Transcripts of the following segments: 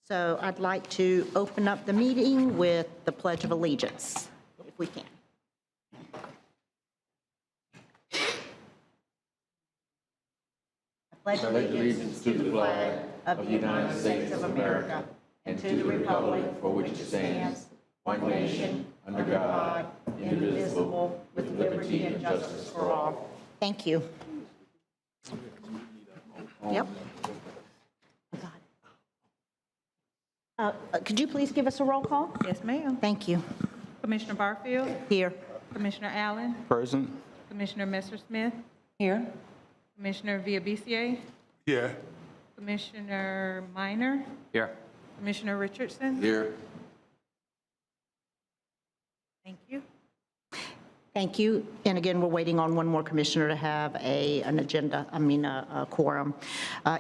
So I'd like to open up the meeting with the Pledge of Allegiance, if we can. I pledge allegiance to the flag of the United States of America and to the republic for which it stands, one nation, under God, indivisible, with liberty and justice for all. Thank you. Yep. Could you please give us a roll call? Yes, ma'am. Thank you. Commissioner Barfield, Here. Commissioner Allen, Present. Commissioner Messerschmidt, Here. Commissioner Villabicie, Here. Commissioner Minor, Here. Commissioner Richardson. Here. Thank you. Thank you. And again, we're waiting on one more commissioner to have a quorum.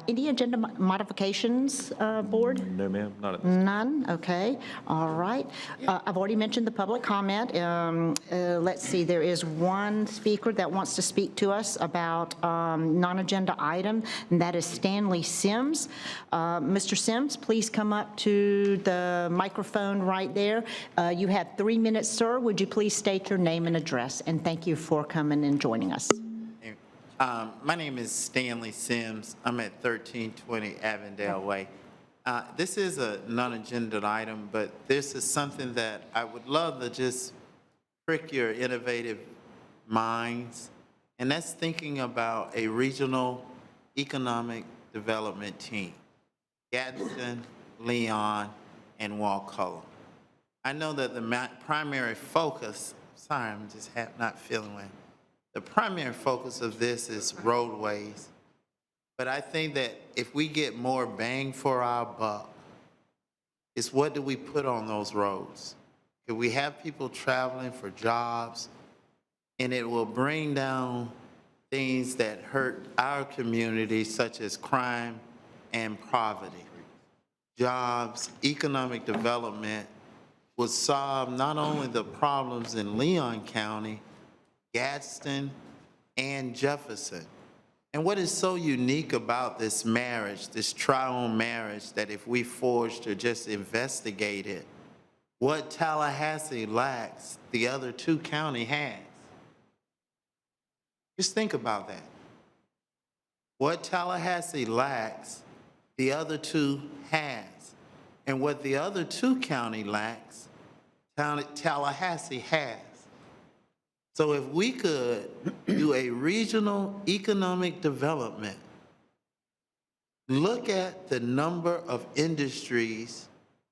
Any agenda modifications, board? No, ma'am, not at this. None? Okay. All right. I've already mentioned the public comment. Let's see, there is one speaker that wants to speak to us about non-agenda item, and that is Stanley Sims. Mr. Sims, please come up to the microphone right there. You have 3 minutes, sir. Would you please state your name and address? And thank you for coming and joining us. My name is Stanley Sims. I'm at 1320 Avondale Way. This is a non-agenda item, but this is something that I would love to just prick your innovative minds, and that's thinking about a regional economic development team. Gadsden, Leon, and Wakulla. I know that the primary focus, sorry, I'm just not feeling well. The primary focus of this is roadways, but I think that if we get more bang for our buck, it's what do we put on those roads? If we have people traveling for jobs, and it will bring down things that hurt our community, such as crime and poverty. Jobs, economic development would solve not only the problems in Leon County, Gadsden, and Jefferson. And what is so unique about this marriage, this triune marriage, that if we forged or just investigated, what Tallahassee lacks, the other two counties has. Just think about that. What Tallahassee lacks, the other two has. And what the other two counties lacks, Tallahassee has. So if we could do a regional economic development, look at the number of industries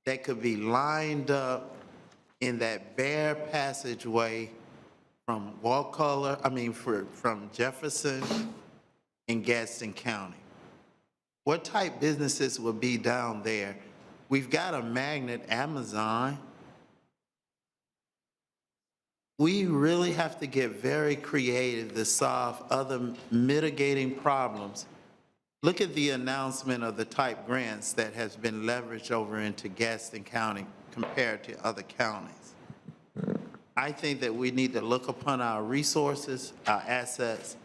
that could be lined up in that bare passageway from from Jefferson and Gadsden County. What type businesses would be down there? We've got a magnet, Amazon. We really have to get very creative to solve other mitigating problems. Look at the announcement of the type grants that has been leveraged over into Gadsden County compared to other counties. I think that we need to look upon our resources, our assets,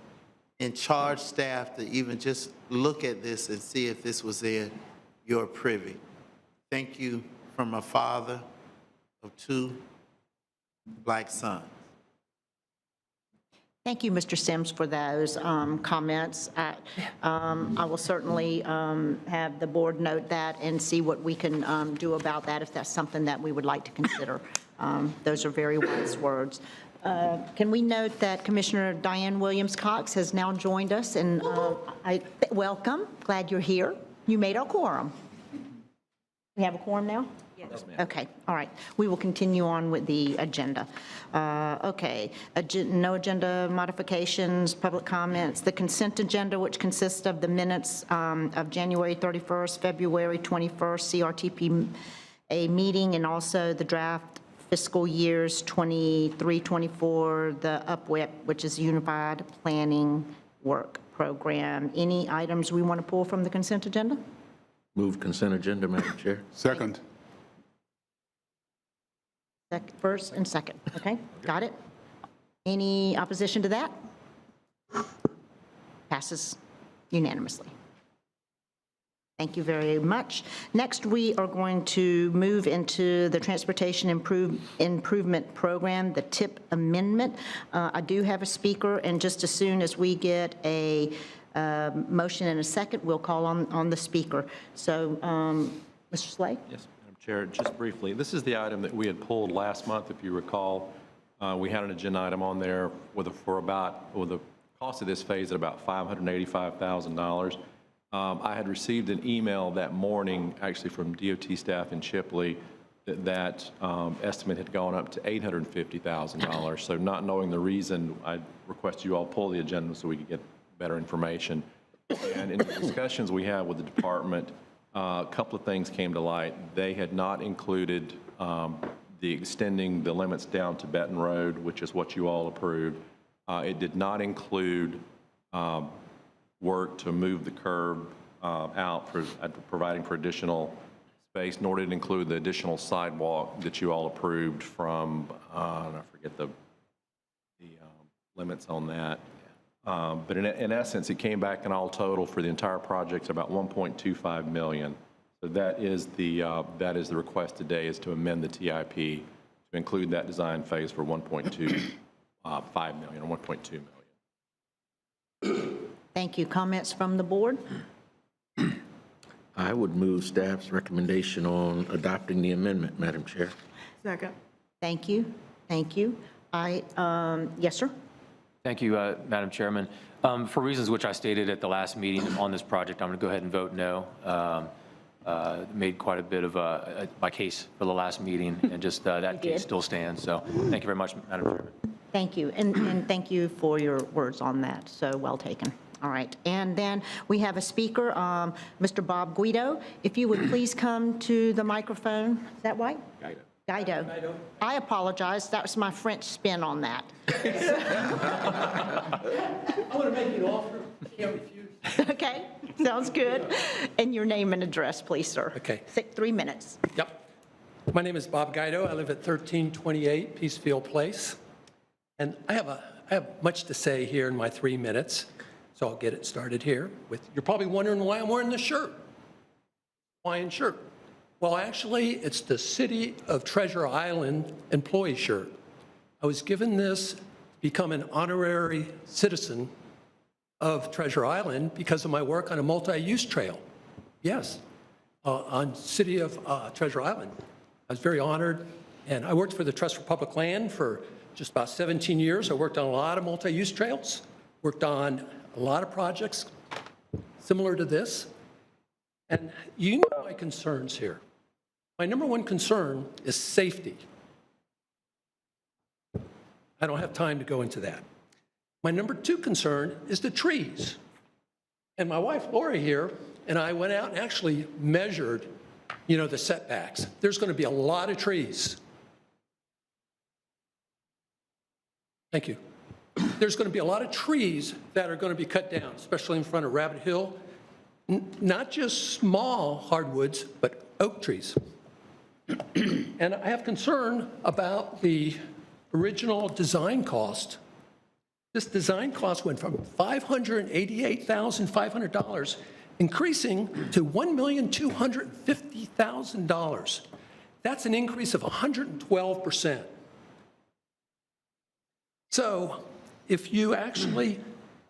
and charge staff to even just look at this and see if this was in your privy. Thank you from a father of 2 Black sons. Thank you, Mr. Sims, for those comments. I will certainly have the board note that and see what we can do about that if that's something that we would like to consider. Those are very wise words. Can we note that Commissioner Diane Williams-Cox has now joined us, and welcome. Glad you're here. You made our quorum. We have a quorum now? Yes, ma'am. Okay, all right. We will continue on with the agenda. Okay, no agenda modifications, public comments. The consent agenda, which consists of the minutes of January 31st, February 21st, CRTP meeting, and also the draft fiscal years 23-24, the UPWIP, which is Unified Planning Work Program. Any items we want to pull from the consent agenda? Move consent agenda, Madam Chair. Second. First and second, okay, got it. Any opposition to that? Passes unanimously. Thank you very much. Next, we are going to move into the Transportation Improvement Program, the TIP amendment. I do have a speaker, and just as soon as we get a motion and a second, we'll call on the speaker. So, Mr. Slade? Yes, Madam Chair, just briefly, this is the item that we had pulled last month, if you recall. We had an agenda item on there with the cost of this phase at about $585,000. I had received an email that morning, actually from DOT staff in Chipley, that estimate had gone up to $850,000. So not knowing the reason, I request you all pull the agenda so we could get better information. And in the discussions we had with the department, a couple of things came to light. They had not included the extending the limits down to Benton Road, which is what you all approved. It did not include work to move the curb out, providing for additional space, nor did it include the additional sidewalk that you all approved from, I forget the limits on that. But in essence, it came back in all total for the entire project about $1.25 million. So that is the request today, is to amend the TIP to include that design phase for $1.25 million or $1.2 million. Thank you. Comments from the board? I would move staff's recommendation on adopting the amendment, Madam Chair. Second. Thank you. Thank you. Yes, sir? Thank you, Madam Chairman. For reasons which I stated at the last meeting on this project, I'm going to go ahead and vote no. Made quite a bit of my case for the last meeting, and just that case still stands. So thank you very much, Madam Chairman. Thank you, and thank you for your words on that. So well taken. All right, and then we have a speaker, Mr. Bob Guido. If you would please come to the microphone. Is that right? Guido. I apologize. That was my French spin on that. I want to make you an offer. I can't refuse. Okay, sounds good. And your name and address, please, sir. Okay. 3 minutes. Yep. My name is Bob Guido. I live at 1328 Peacefield Place. And I have much to say here in my 3 minutes, so I'll get it started here. You're probably wondering why I'm wearing this shirt. Hawaiian shirt. Well, actually, it's the City of Treasure Island employee shirt. I was given this to become an honorary citizen of Treasure Island because of my work on a multi-use trail. Yes, on City of Treasure Island. I was very honored, and I worked for the Trust for Public Land for just about 17 years. I worked on a lot of multi-use trails, worked on a lot of projects similar to this. And you know my concerns here. My number one concern is safety. I don't have time to go into that. My number two concern is the trees. And my wife, Lori, here, and I went out and actually measured, the setbacks. There's going to be a lot of trees. Thank you. There's going to be a lot of trees that are going to be cut down, especially in front of Rabbit Hill. Not just small hardwoods, but oak trees. And I have concern about the original design cost. This design cost went from $588,500, increasing to $1,250,000. That's an increase of 112%. So if you actually,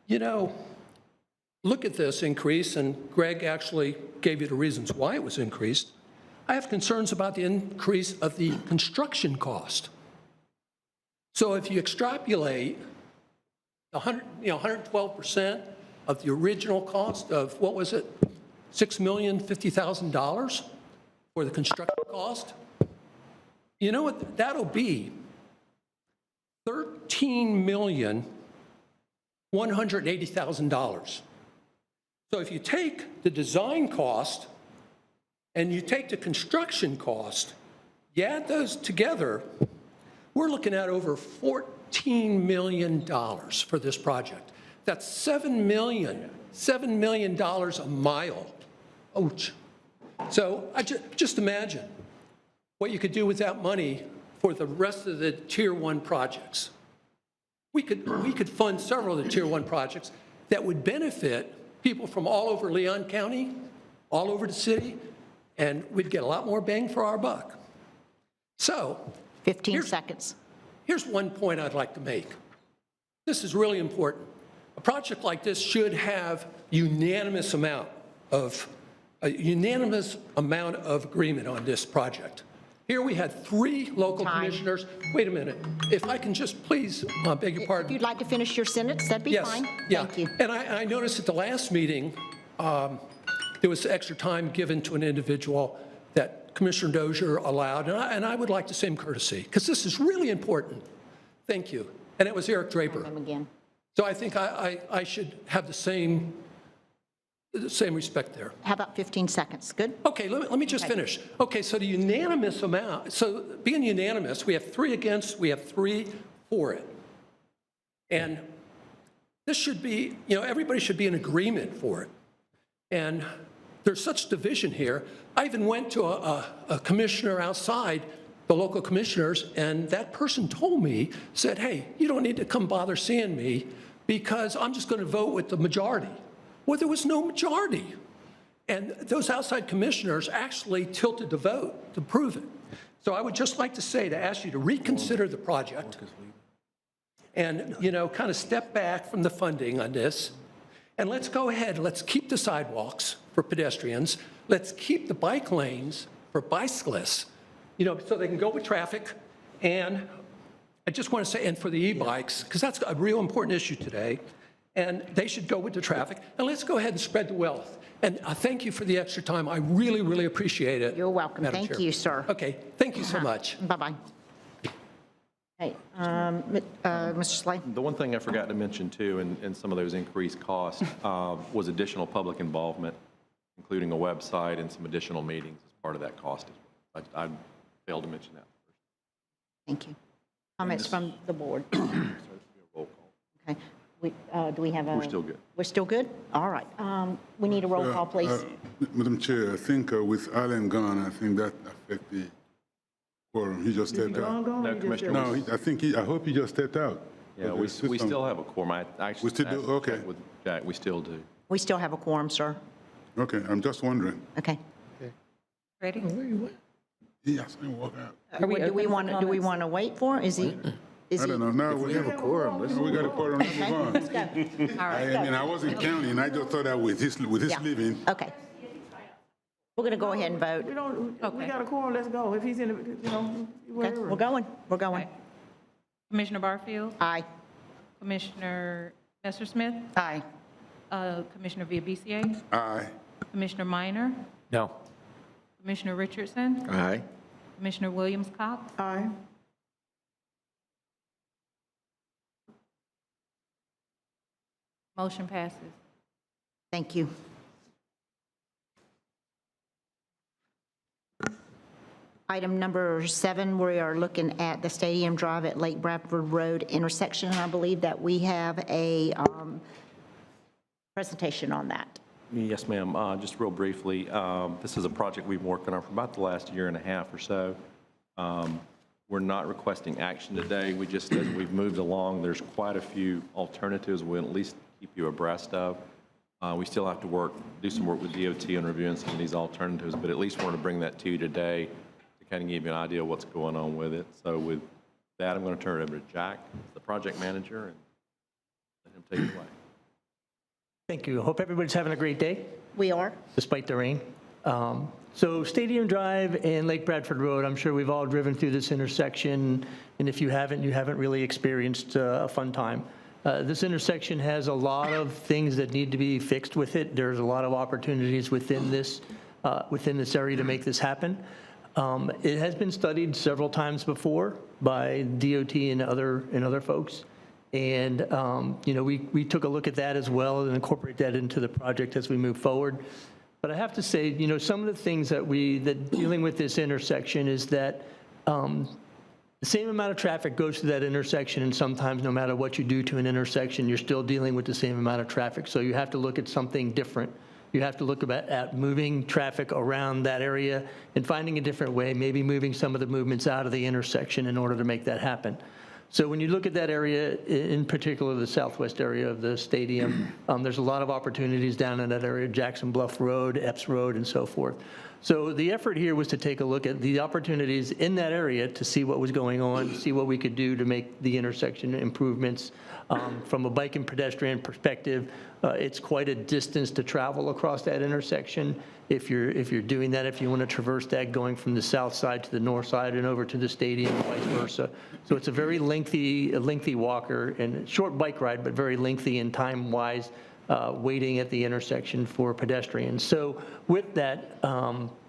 look at this increase, and Greg actually gave you the reasons why it was increased, I have concerns about the increase of the construction cost. So if you extrapolate 112% of the original cost of, what was it, $6,050,000 for the construction cost, you know what that'll be? $13,180,000. So if you take the design cost and you take the construction cost, you add those together, we're looking at over $14 million for this project. That's $7 million a mile. Ouch. So just imagine what you could do with that money for the rest of the Tier 1 projects. We could fund several of the Tier 1 projects that would benefit people from all over Leon County all over the city, and we'd get a lot more bang for our buck. So 15 Here's- seconds. here's one point I'd like to make. This is really important. A project like this should have a unanimous amount of agreement on this project. Here we had 3 local Time. commissioners. Wait a minute. If I can just please, beg your If pardon. you'd like to finish your sentence, that'd be Yes, fine. yeah. Thank you. And I noticed at the last meeting, there was extra time given to an individual that Commissioner Dozier allowed, and I would like the same courtesy, because this is really important. Thank you. And it was Eric Draper. Them again. So I think I should have the same respect there. How about 15 seconds? Good? Okay, let me just Okay. finish. Okay, so the unanimous amount, so being unanimous, we have 3 against, we have 3 for it. And this should be, everybody should be in agreement for it. And there's such division here. I even went to a commissioner outside, the local commissioners, and that person told me, said, hey, you don't need to come bother seeing me because I'm just going to vote with the majority. Well, there was no majority. And those outside commissioners actually tilted the vote to prove it. So I would just like to say, to ask you to reconsider the project and, kind of step back from the funding on this. And let's go ahead, let's keep the sidewalks for pedestrians. Let's keep the bike lanes for bicyclists, so they can go with traffic. And I just want to say, and for the e-bikes, because that's a real important issue today, and they should go with the traffic. And let's go ahead and spread the wealth. And I thank you for the extra time. I really, really appreciate it. You're welcome. Madam Thank Chair. you, sir. Okay, thank you so much. Bye-bye. Hey, Mr. Slay? The one thing I forgot to mention too, in some of those increased costs, was additional public involvement, including a website and some additional meetings as part of that cost. I failed to mention that. Thank you. Comments from the board? Roll call. Okay. Do we have a? We're still good. We're still good? All right. We need a roll call, please. Madam Chair, I think with Allen gone, I think that affects the quorum. He just stepped out. No, Commissioner. No, I hope he just stepped out. Yeah, we still have a quorum. I actually We still do? asked to check Okay. with Jack. We still do. We still have a quorum, sir. Okay, I'm just wondering. Okay. Ready? He asked me to walk out. Do we want to wait for? Is he? I don't know. Now we have a quorum. We got a quorum. Let's move on. Let's go. All right. I wasn't counting. I just thought that with his Yeah. leaving. Okay. We're going to go ahead and vote. We don't, we Okay. got a quorum, let's go. If he's in, Okay, wherever. we're going. We're going. Okay. Commissioner Barfield, Aye. Commissioner Messerschmidt, Aye. Commissioner Villa, Aye. Commissioner Minor, No. Commissioner Richardson, Aye. Commissioner Williams-Cox, Aye. motion passes. Thank you. Item number 7, we are looking at the Stadium Drive at Lake Bradford Road intersection. I believe that we have a presentation on that. Yes, ma'am. Just real briefly, this is a project we've been working on for about the last year and a half or so. We're not requesting action today. We just, as we've moved along, there's quite a few alternatives we'll at least keep you abreast of. We still have to do some work with DOT on reviewing some of these alternatives, but at least wanted to bring that to you today to kind of give you an idea of what's going on with it. So with that, I'm going to turn it over to Jack, the project manager, and let him take it away. Thank you. Hope everybody's having a great day, We are. despite the rain. So Stadium Drive and Lake Bradford Road, I'm sure we've all driven through this intersection, and if you haven't really experienced a fun time. This intersection has a lot of things that need to be fixed with it. There's a lot of opportunities within this area to make this happen. It has been studied several times before by DOT and other folks. And, we took a look at that as well and incorporate that into the project as we move forward. But I have to say, some of the things that dealing with this intersection is that the same amount of traffic goes through that intersection, and sometimes no matter what you do to an intersection, you're still dealing with the same amount of traffic. So you have to look at something different. You have to look at moving traffic around that area and finding a different way, maybe moving some of the movements out of the intersection in order to make that happen. So when you look at that area, in particular the southwest area of the stadium, there's a lot of opportunities down in that area, Jackson Bluff Road, Epps Road, and so forth. So the effort here was to take a look at the opportunities in that area to see what was going on, see what we could do to make the intersection improvements. From a bike and pedestrian perspective, it's quite a distance to travel across that intersection. If you're doing that, if you want to traverse that going from the south side to the north side and over to the stadium, vice versa. So it's a very lengthy walker and short bike ride, but very lengthy in time-wise, waiting at the intersection for pedestrians. So with that,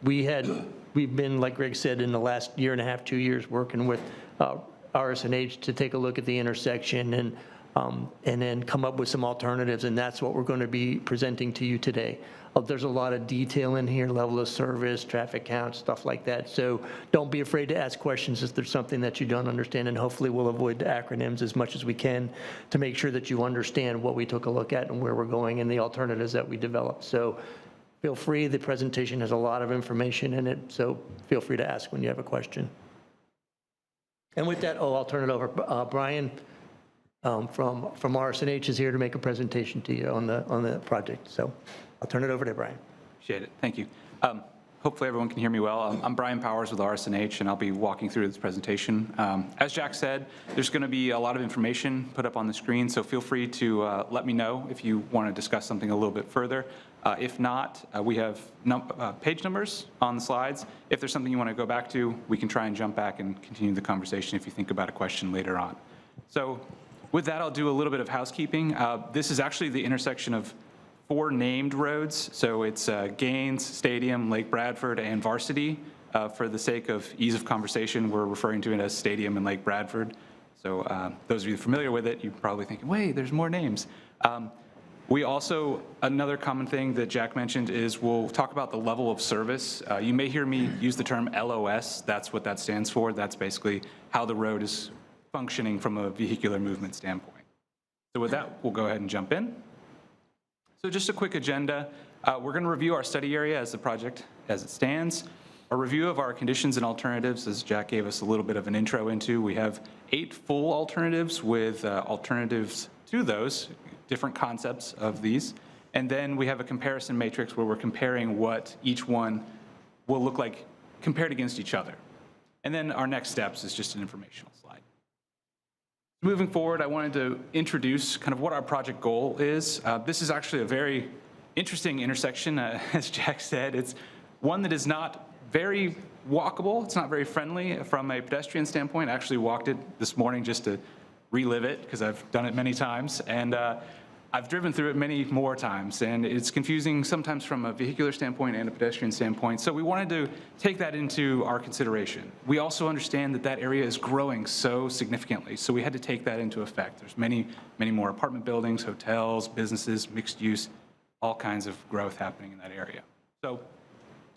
we've been, like Greg said, in the last year and a half, 2 years, working with RS&H to take a look at the intersection and then come up with some alternatives, and that's what we're going to be presenting to you today. There's a lot of detail in here, level of service, traffic count, stuff like that. So don't be afraid to ask questions if there's something that you don't understand, and hopefully we'll avoid acronyms as much as we can to make sure that you understand what we took a look at and where we're going and the alternatives that we developed. So feel free. The presentation has a lot of information in it, so feel free to ask when you have a question. And with that, I'll turn it over. Brian from RS&H is here to make a presentation to you on the project. So I'll turn it over to Brian. Appreciate it. Thank you. Hopefully everyone can hear me well. I'm Brian Powers with RS&H, and I'll be walking through this presentation. As Jack said, there's going to be a lot of information put up on the screen, so feel free to let me know if you want to discuss something a little bit further. If not, we have page numbers on the slides. If there's something you want to go back to, we can try and jump back and continue the conversation if you think about a question later on. So with that, I'll do a little bit of housekeeping. This is actually the intersection of 4 named roads. So it's Gaines, Stadium, Lake Bradford, and Varsity. For the sake of ease of conversation, we're referring to it as Stadium and Lake Bradford. So those of you familiar with it, you're probably thinking, wait, there's more names. We also, another common thing that Jack mentioned is we'll talk about the level of service. You may hear me use the term LOS. That's what that stands for. That's basically how the road is functioning from a vehicular movement standpoint. So with that, we'll go ahead and jump in. So just a quick agenda. We're going to review our study area as the project as it stands. A review of our conditions and alternatives, as Jack gave us a little bit of an intro into. We have 8 full alternatives with alternatives to those, different concepts of these. And then we have a comparison matrix where we're comparing what each one will look like compared against each other. And then our next steps is just an informational slide. Moving forward, I wanted to introduce kind of what our project goal is. This is actually a very interesting intersection, as Jack said. It's one that is not very walkable. It's not very friendly from a pedestrian standpoint. I actually walked it this morning just to relive it because I've done it many times. And I've driven through it many more times, and it's confusing sometimes from a vehicular standpoint and a pedestrian standpoint. So we wanted to take that into our consideration. We also understand that that area is growing so significantly, so we had to take that into effect. There's many, many more apartment buildings, hotels, businesses, mixed use, all kinds of growth happening in that area. So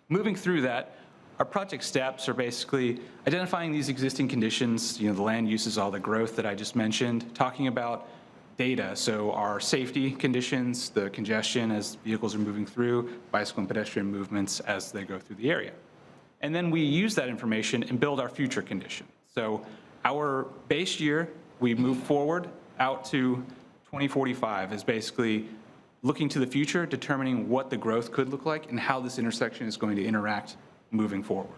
moving through that, our project steps are basically identifying these existing conditions, the land uses, all the growth that I just mentioned, talking about data, so our safety conditions, the congestion as vehicles are moving through, bicycle and pedestrian movements as they go through the area. And then we use that information and build our future condition. So our base year, we move forward out to 2045 is basically looking to the future, determining what the growth could look like and how this intersection is going to interact moving forward.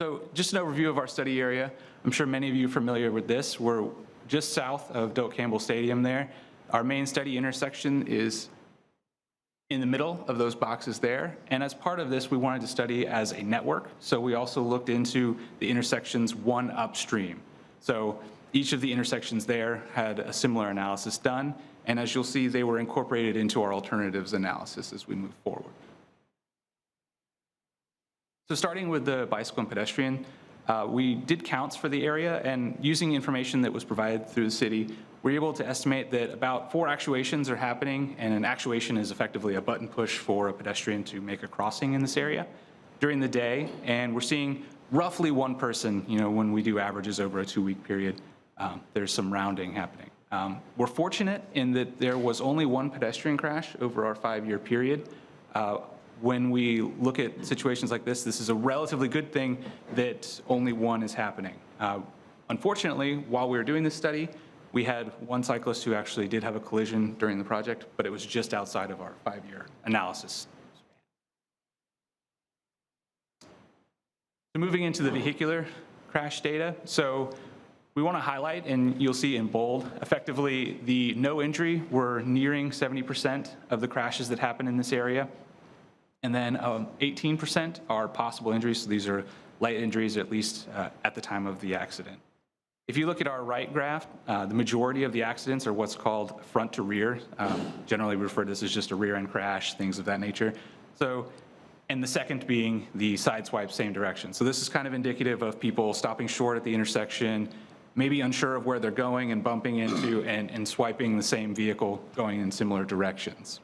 So just an overview of our study area. I'm sure many of you are familiar with this. We're just south of Doak Campbell Stadium there. Our main study intersection is in the middle of those boxes there. And as part of this, we wanted to study as a network. So we also looked into the intersections one upstream. So each of the intersections there had a similar analysis done. And as you'll see, they were incorporated into our alternatives analysis as we move forward. So starting with the bicycle and pedestrian, we did counts for the area, and using information that was provided through the city, we're able to estimate that about 4 actuations are happening, and an actuation is effectively a button push for a pedestrian to make a crossing in this area during the day, and we're seeing roughly 1 person, when we do averages over a 2-week period, there's some rounding happening. We're fortunate in that there was only 1 pedestrian crash over our 5-year period. When we look at situations like this is a relatively good thing that only 1 is happening. Unfortunately, while we were doing this study, we had one cyclist who actually did have a collision during the project, but it was just outside of our 5-year analysis. So moving into the vehicular crash data. So we want to highlight, and you'll see in bold, effectively the no injury, we're nearing 70% of the crashes that happen in this area. And then 18% are possible injuries. So these are light injuries, at least at the time of the accident. If you look at our right graph, the majority of the accidents are what's called front to rear. Generally we refer to this as just a rear end crash, things of that nature. So, and the second being the side swipe same direction. So this is kind of indicative of people stopping short at the intersection, maybe unsure of where they're going and bumping into and swiping the same vehicle going in similar directions.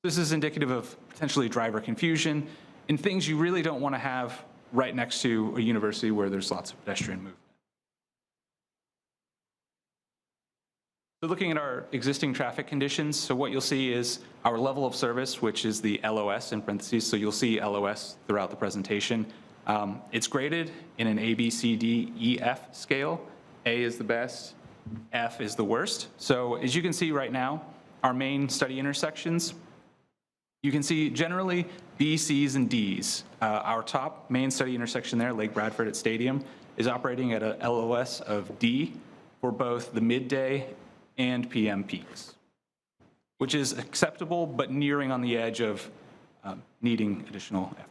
This is indicative of potentially driver confusion and things you really don't want to have right next to a university where there's lots of pedestrian movement. So looking at our existing traffic conditions, so what you'll see is our level of service, which is the LOS in parentheses, so you'll see LOS throughout the presentation. It's graded in an A, B, C, D, E, F scale. A is the best, F is the worst. So as you can see right now, our main study intersections, you can see generally B, C's, and D's. Our top main study intersection there, Lake Bradford at Stadium, is operating at a LOS of D for both the midday and PM peaks, which is acceptable, but nearing on the edge of needing additional effort.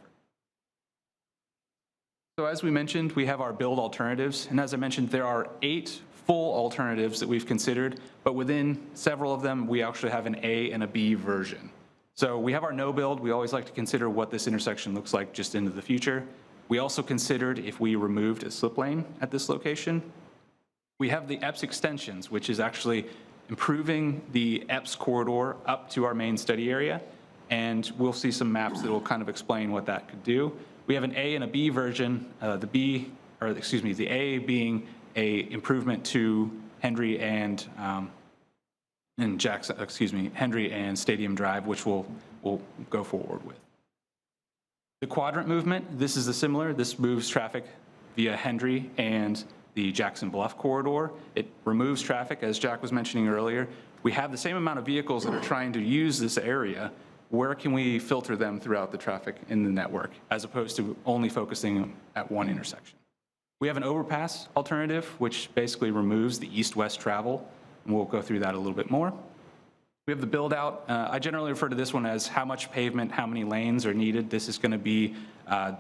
So as we mentioned, we have our build alternatives, and as I mentioned, there are 8 full alternatives that we've considered, but within several of them, we actually have an A and a B version. So we have our no build. We always like to consider what this intersection looks like just into the future. We also considered if we removed a slip lane at this location. We have the EPS extensions, which is actually improving the EPS corridor up to our main study area, and we'll see some maps that will kind of explain what that could do. We have an A and a B version, the A being a improvement to Henry and Henry and Stadium Drive, which we'll go forward with. The quadrant movement, this is a similar. This moves traffic via Henry and the Jackson Bluff corridor. It removes traffic, as Jack was mentioning earlier. We have the same amount of vehicles that are trying to use this area. Where can we filter them throughout the traffic in the network, as opposed to only focusing at one intersection? We have an overpass alternative, which basically removes the east-west travel, and we'll go through that a little bit more. We have the build out. I generally refer to this one as how much pavement, how many lanes are needed. This is going to be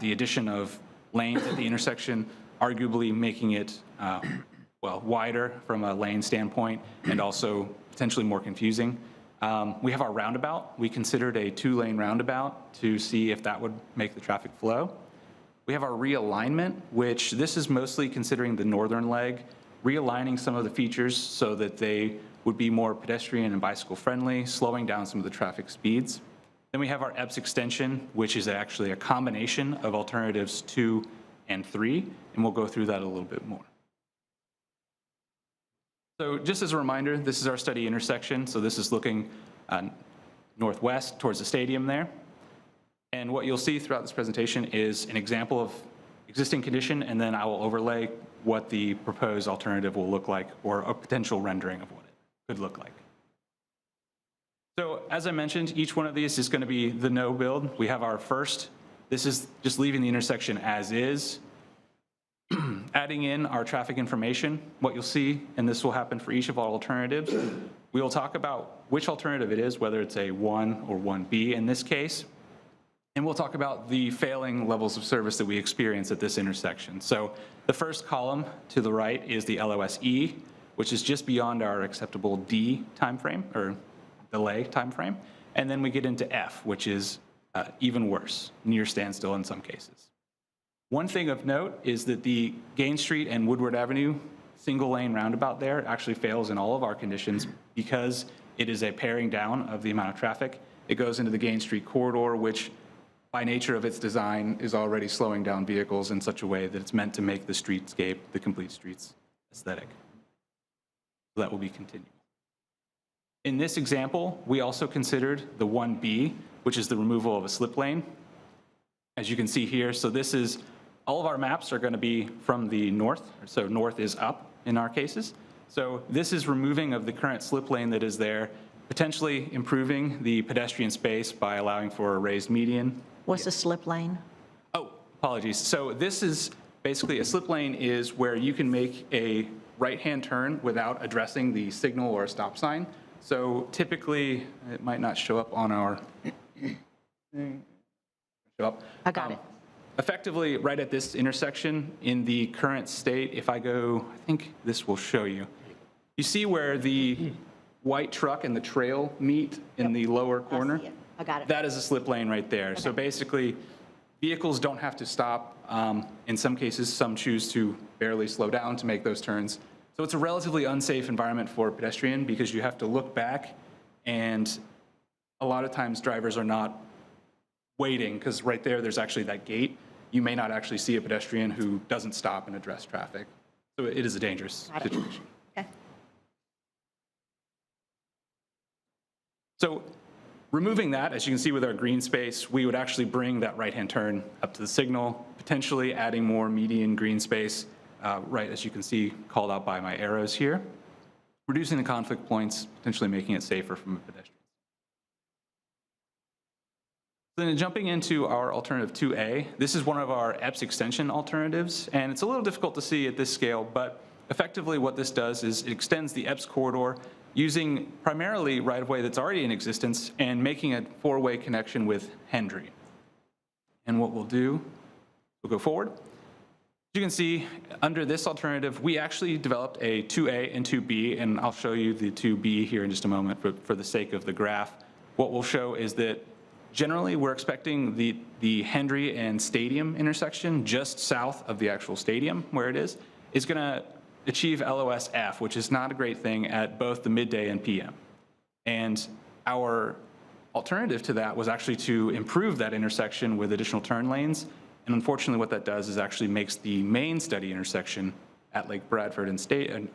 the addition of lanes at the intersection, arguably making it wider from a lane standpoint and also potentially more confusing. We have our roundabout. We considered a 2-lane roundabout to see if that would make the traffic flow. We have our realignment, which this is mostly considering the northern leg, realigning some of the features so that they would be more pedestrian and bicycle friendly, slowing down some of the traffic speeds. Then we have our EPS extension, which is actually a combination of alternatives 2 and 3, and we'll go through that a little bit more. So just as a reminder, this is our study intersection. So this is looking northwest towards the stadium there. And what you'll see throughout this presentation is an example of existing condition, and then I will overlay what the proposed alternative will look like, or a potential rendering of what it could look like. So as I mentioned, each one of these is going to be the no build. We have our first. This is just leaving the intersection as is, adding in our traffic information. What you'll see, and this will happen for each of our alternatives, we will talk about which alternative it is, whether it's a 1 or 1B in this case, and we'll talk about the failing levels of service that we experience at this intersection. So the first column to the right is the LOSE, which is just beyond our acceptable D timeframe, or delay timeframe, and then we get into F, which is even worse, near standstill in some cases. One thing of note is that the Gain Street and Woodward Avenue single lane roundabout there actually fails in all of our conditions because it is a paring down of the amount of traffic. It goes into the Gain Street corridor, which by nature of its design is already slowing down vehicles in such a way that it's meant to make the streetscape, the complete streets, aesthetic. So that will be continued. In this example, we also considered the 1B, which is the removal of a slip lane. As you can see here, so this is, all of our maps are going to be from the north, so north is up in our cases. So this is removing of the current slip lane that is there, potentially improving the pedestrian space by allowing for a raised median. What's a slip lane? Oh, apologies. So this is basically, a slip lane is where you can make a right-hand turn without addressing the signal or a stop sign. So typically, it might not show up on our, I got it. effectively, right at this intersection in the current state, if I go, I think this will show you. You see where the white truck and the trail meet in the lower corner? I see it. I got it. That is a slip lane right there. So basically, vehicles don't have to stop. In some cases, some choose to barely slow down to make those turns. So it's a relatively unsafe environment for a pedestrian because you have to look back, and a lot of times drivers are not waiting because right there's actually that gate. You may not actually see a pedestrian who doesn't stop and address traffic. So it is a dangerous Got it. situation. Okay. So removing that, as you can see with our green space, we would actually bring that right-hand turn up to the signal, potentially adding more median green space, right as you can see called out by my arrows here, reducing the conflict points, potentially making it safer from a pedestrian. Then jumping into our alternative 2A, this is one of our EPS extension alternatives, and it's a little difficult to see at this scale, but effectively what this does is it extends the EPS corridor using primarily right-of-way that's already in existence and making a four-way connection with Hendry. And what we'll do, we'll go forward. As you can see, under this alternative, we actually developed a 2A and 2B, and I'll show you the 2B here in just a moment for the sake of the graph. What we'll show is that generally we're expecting the Hendry and Stadium intersection just south of the actual stadium where it is going to achieve LOS-F, which is not a great thing at both the midday and PM. And our alternative to that was actually to improve that intersection with additional turn lanes. And unfortunately, what that does is actually makes the main study intersection at Lake Bradford and Stadium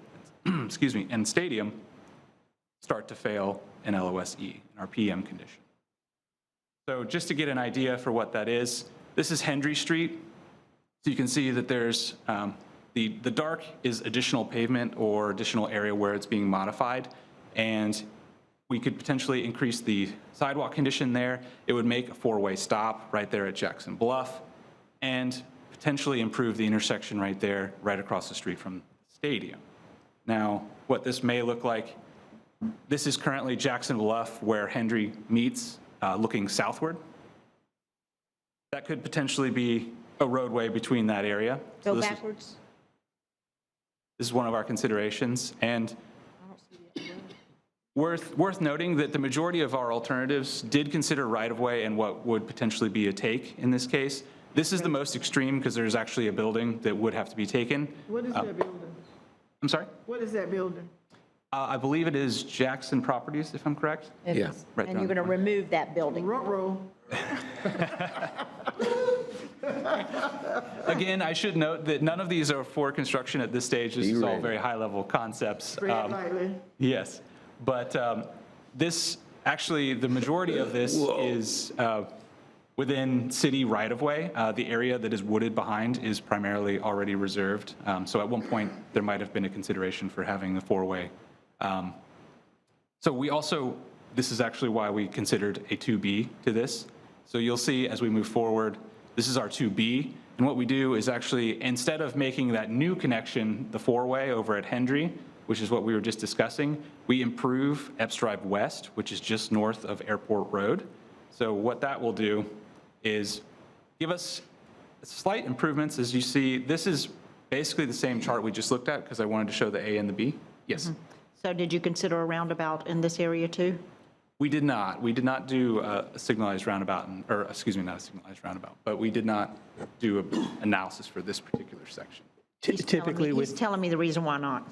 start to fail in LOS-E, in our PM condition. So just to get an idea for what that is, this is Hendry Street. So you can see that there's the dark is additional pavement or additional area where it's being modified, and we could potentially increase the sidewalk condition there. It would make a four-way stop right there at Jackson Bluff and potentially improve the intersection right there, right across the street from the stadium. Now, what this may look like, this is currently Jackson Bluff where Hendry meets, looking southward. That could potentially be a roadway between that area. Go backwards. This is one of our considerations, and worth noting that the majority of our alternatives did consider right-of-way and what would potentially be a take in this case. This is the most extreme because there's actually a building that would have to be taken. What is that building? I'm sorry? What is that building? I believe it is Jackson Properties, if I'm correct. Yeah. Right And there you're on going to remove that building. Ruh-roh. Again, I should note that none of these are for construction at this stage. This is all very high-level concepts. Tread lightly. Yes, but this, actually, the majority of this is within city right-of-way. The area that is wooded behind is primarily already reserved. So at one point, there might have been a consideration for having the four-way. So we also, this is actually why we considered a 2B to this. So you'll see as we move forward, this is our 2B. And what we do is actually, instead of making that new connection, the four-way over at Hendry, which is what we were just discussing, we improve Epps Drive West, which is just north of Airport Road. So what that will do is give us slight improvements. As you see, this is basically the same chart we just looked at because I wanted to show the A and the B. Yes. So did you consider a roundabout in this area too? We did not. We did not do a signalized roundabout, or excuse me, not a signalized roundabout, but we did not do an analysis for this particular section. Typically He's with, telling me the reason why not.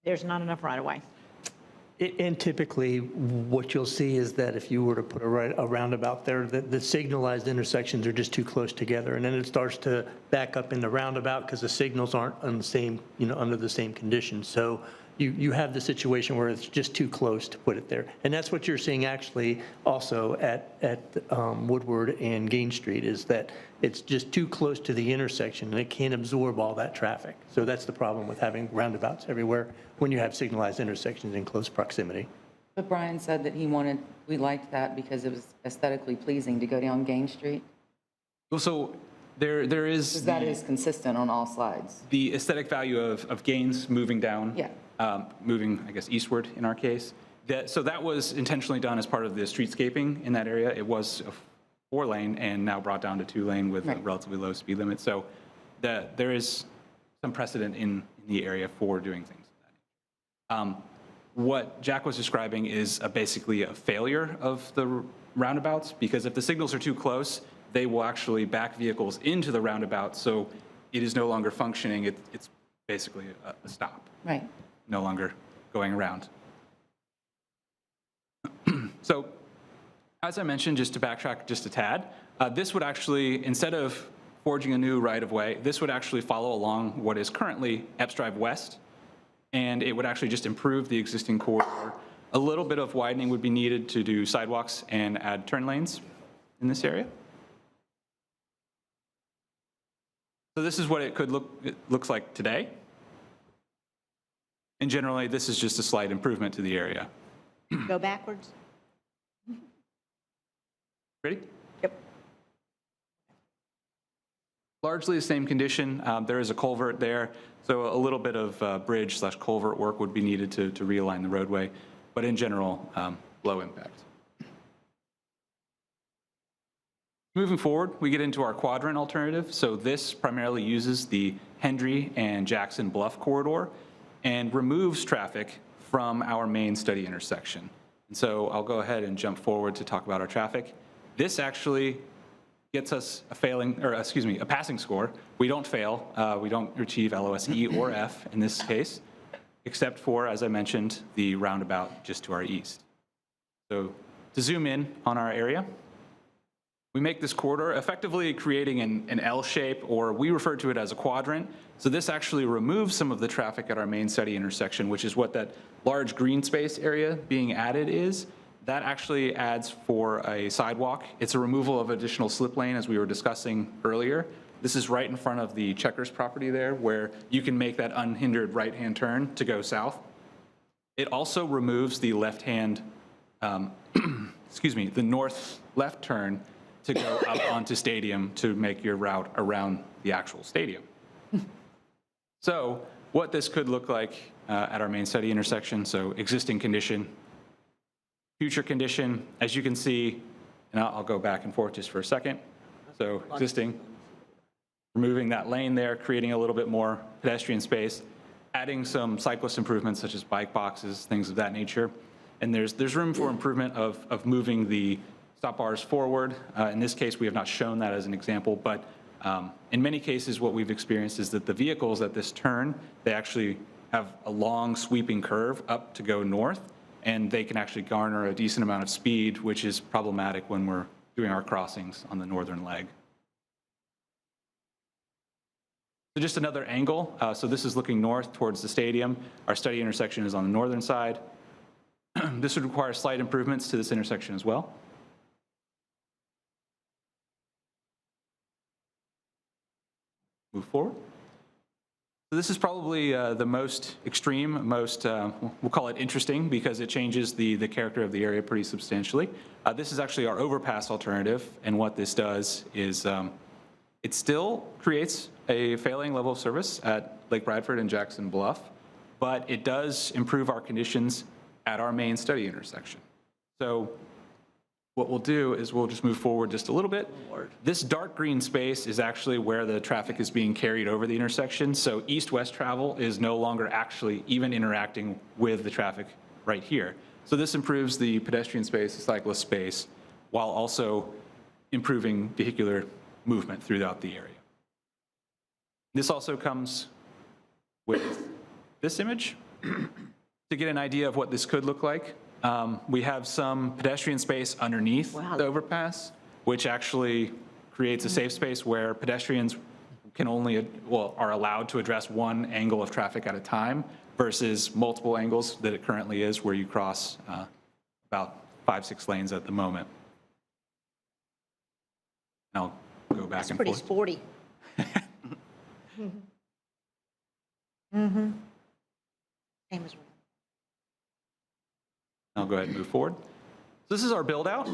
There's not enough right-of-way. and typically what you'll see is that if you were to put a roundabout there, the signalized intersections are just too close together. And then it starts to back up in the roundabout because the signals aren't on the same, under the same conditions. So you have the situation where it's just too close to put it there. And that's what you're seeing actually also at Woodward and Gain Street, is that it's just too close to the intersection and it can't absorb all that traffic. So that's the problem with having roundabouts everywhere when you have signalized intersections in close proximity. But Brian said that we liked that because it was aesthetically pleasing to go down Gain Street. Well, so there is Because that is consistent on all slides. the aesthetic value of Gaines moving down. Yeah. Moving, I guess, eastward in our case. So that was intentionally done as part of the streetscaping in that area. It was a 4-lane and now brought down to 2-lane with a Right. relatively low speed limit. So there is some precedent in the area for doing things like that. What Jack was describing is basically a failure of the roundabouts, because if the signals are too close, they will actually back vehicles into the roundabout, so it is no longer functioning. It's basically a stop. Right. No longer going around. So, as I mentioned, just to backtrack just a tad, this would actually, instead of forging a new right-of-way, this would actually follow along what is currently Epps Drive West, and it would actually just improve the existing corridor. A little bit of widening would be needed to do sidewalks and add turn lanes in this area. So this is what it looks like today. And generally, this is just a slight improvement to the area. Go backwards? Ready? Yep. Largely the same condition. There is a culvert there, so a little bit of bridge/culvert work would be needed to realign the roadway, but in general, low impact. Moving forward, we get into our quadrant alternative. So this primarily uses the Hendry and Jackson Bluff corridor and removes traffic from our main study intersection. And so I'll go ahead and jump forward to talk about our traffic. This actually gets us a passing score. We don't fail. We don't achieve LOS E or F in this case, except for, as I mentioned, the roundabout just to our east. So to zoom in on our area, we make this corridor effectively creating an L shape, or we refer to it as a quadrant. So this actually removes some of the traffic at our main study intersection, which is what that large green space area being added is. That actually adds for a sidewalk. It's a removal of additional slip lane, as we were discussing earlier. This is right in front of the Checkers property there, where you can make that unhindered right-hand turn to go south. It also removes the left-hand, the north-left turn to go up onto Stadium to make your route around the actual stadium. So what this could look like at our main study intersection, so existing condition, future condition, as you can see, and I'll go back and forth just for a second. So existing, removing that lane there, creating a little bit more pedestrian space, adding some cyclist improvements such as bike boxes, things of that nature. And there's room for improvement of moving the stop bars forward. In this case, we have not shown that as an example, but in many cases, what we've experienced is that the vehicles at this turn, they actually have a long sweeping curve up to go north, and they can actually garner a decent amount of speed, which is problematic when we're doing our crossings on the northern leg. So just another angle. So this is looking north towards the stadium. Our study intersection is on the northern side. This would require slight improvements to this intersection as well. Move forward. So this is probably the most extreme, most, we'll call it interesting, because it changes the character of the area pretty substantially. This is actually our overpass alternative, and what this does is it still creates a failing level of service at Lake Bradford and Jackson Bluff, but it does improve our conditions at our main study intersection. So what we'll do is we'll just move forward just a little bit. This dark green space is actually where the traffic is being carried over the intersection. So east-west travel is no longer actually even interacting with the traffic right here. So this improves the pedestrian space, the cyclist space, while also improving vehicular movement throughout the area. This also comes with this image to get an idea of what this could look like. We have some pedestrian space underneath the overpass, which actually creates a safe space where pedestrians can only, well, are allowed to address one angle of traffic at a time versus multiple angles that it currently is, where you cross about 5-6 lanes at the moment. And I'll go back That's and pretty forth. sporty. Mm-hmm. Same as I'll go ahead and move forward. So this is our build out,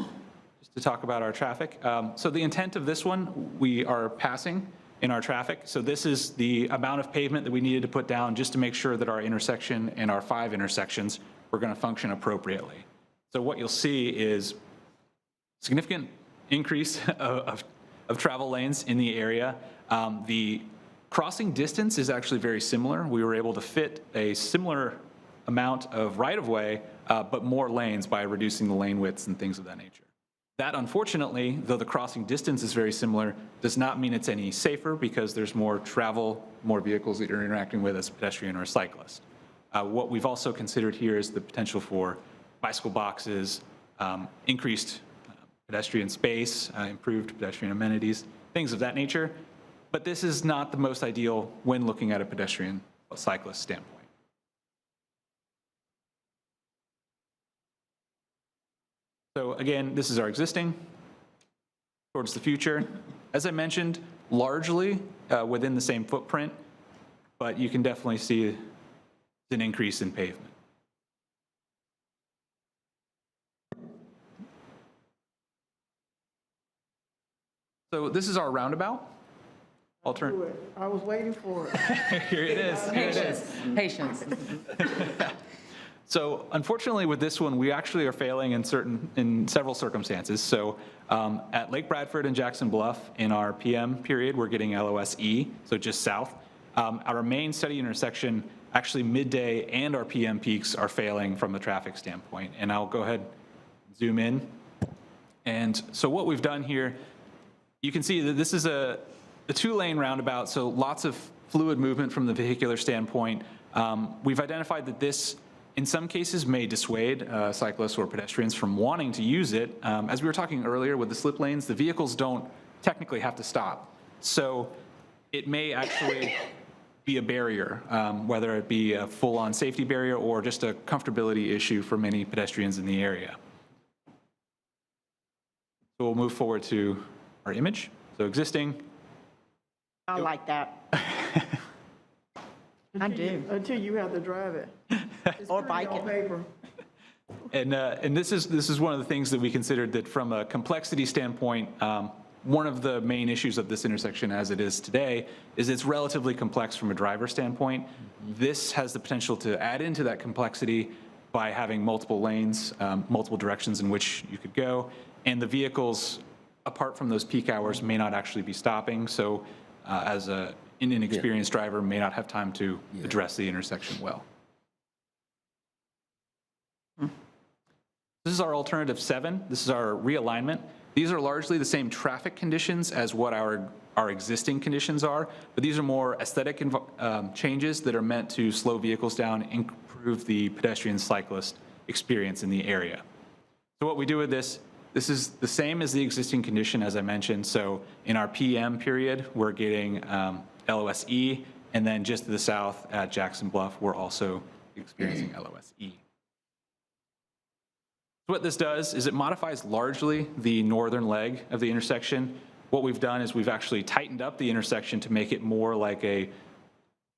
just to talk about our traffic. So the intent of this one, we are passing in our traffic. So this is the amount of pavement that we needed to put down just to make sure that our intersection and our 5 intersections were going to function appropriately. So what you'll see is significant increase of travel lanes in the area. The crossing distance is actually very similar. We were able to fit a similar amount of right-of-way, but more lanes by reducing the lane widths and things of that nature. That, unfortunately, though the crossing distance is very similar, does not mean it's any safer because there's more travel, more vehicles that you're interacting with as a pedestrian or a cyclist. What we've also considered here is the potential for bicycle boxes, increased pedestrian space, improved pedestrian amenities, things of that nature. But this is not the most ideal when looking at a pedestrian cyclist standpoint. So again, this is our existing towards the future. As I mentioned, largely within the same footprint, but you can definitely see an increase in pavement. So this is our roundabout. I was waiting for it. Here it is. Here it is. Patience. So unfortunately with this one, we actually are failing in several circumstances. So at Lake Bradford and Jackson Bluff in our PM period, we're getting LOSE, so just south. Our main study intersection, actually midday and our PM peaks are failing from a traffic standpoint. And I'll go ahead and zoom in. And so what we've done here, you can see that this is a 2-lane roundabout, so lots of fluid movement from the vehicular standpoint. We've identified that this, in some cases, may dissuade cyclists or pedestrians from wanting to use it. As we were talking earlier with the slip lanes, the vehicles don't technically have to stop. So it may actually be a barrier, whether it be a full-on safety barrier or just a comfortability issue for many pedestrians in the area. So we'll move forward to our image. So existing. I like that. I do. Until you have to drive it. It's Or pretty bike on it. paper. And this is one of the things that we considered that from a complexity standpoint, one of the main issues of this intersection as it is today is it's relatively complex from a driver standpoint. This has the potential to add into that complexity by having multiple lanes, multiple directions in which you could go, and the vehicles, apart from those peak hours, may not actually be stopping. So as an inexperienced driver, may not have time to address the intersection well. This is our alternative 7. This is our realignment. These are largely the same traffic conditions as what our existing conditions are, but these are more aesthetic changes that are meant to slow vehicles down, improve the pedestrian cyclist experience in the area. So what we do with this is the same as the existing condition, as I mentioned. So in our PM period, we're getting LOSE, and then just to the south at Jackson Bluff, we're also experiencing LOSE. So what this does is it modifies largely the northern leg of the intersection. What we've done is we've actually tightened up the intersection to make it more like a